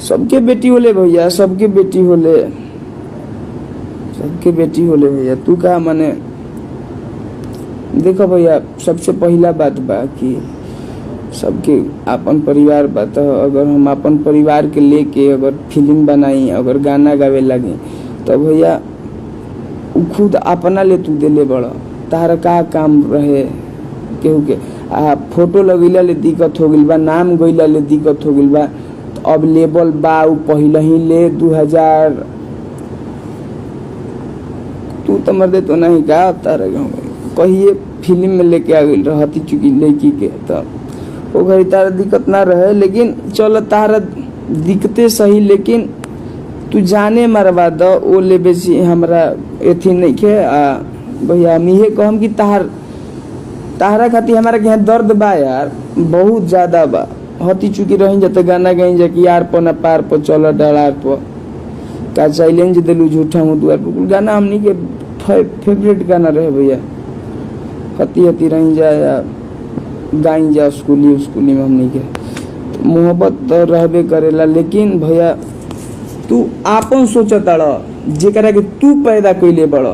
सबके बेटी होले भैया, सबके बेटी होले, सबके बेटी होले भैया। तू का माने देखो भैया, सबसे पहला बात बा कि सबके अपन परिवार बा। तो अगर हम अपन परिवार के लेके अगर फिल्म बनाई, अगर गाना गावे लगे, तो भैया खुद अपना ले तू दिले बड़ा, तारा का काम रहे केहू के फोटो लगैला ले दिक्कत हो गइल बा, नाम गइला ले दिक्कत हो गइल बा। तो अब लेबल बा उ पहले ही ले 2000 तू तो मर दे तो नहीं का तारा कहिए फिल्म में लेके आ गई रहती चुकी लड़की के, तो वो घड़ी तारा दिक्कत ना रहे। लेकिन चल तारा दिक्कते सही, लेकिन तू जाने मरवा दो वो ले बेसी हमरा एथी नहीं के। भैया हम ये कहम कि तारा खातिर हमारा के यहाँ दर्द बा यार, बहुत ज्यादा बा। हती चुकी रही जाते गाना गई जा कि यार पना पार पर चल डरार पर का चैलेंज दिलू झूठा हूँ दुआर पर, गाना हमनी के फेवरेट गाना रहे भैया। हती हती रही जा या गाई जा स्कूली में हमनी के, तो मोहब्बत तो रहबे करेला। लेकिन भैया तू आपन सोचताड़ जेकरा के तू पैदा कइले बड़,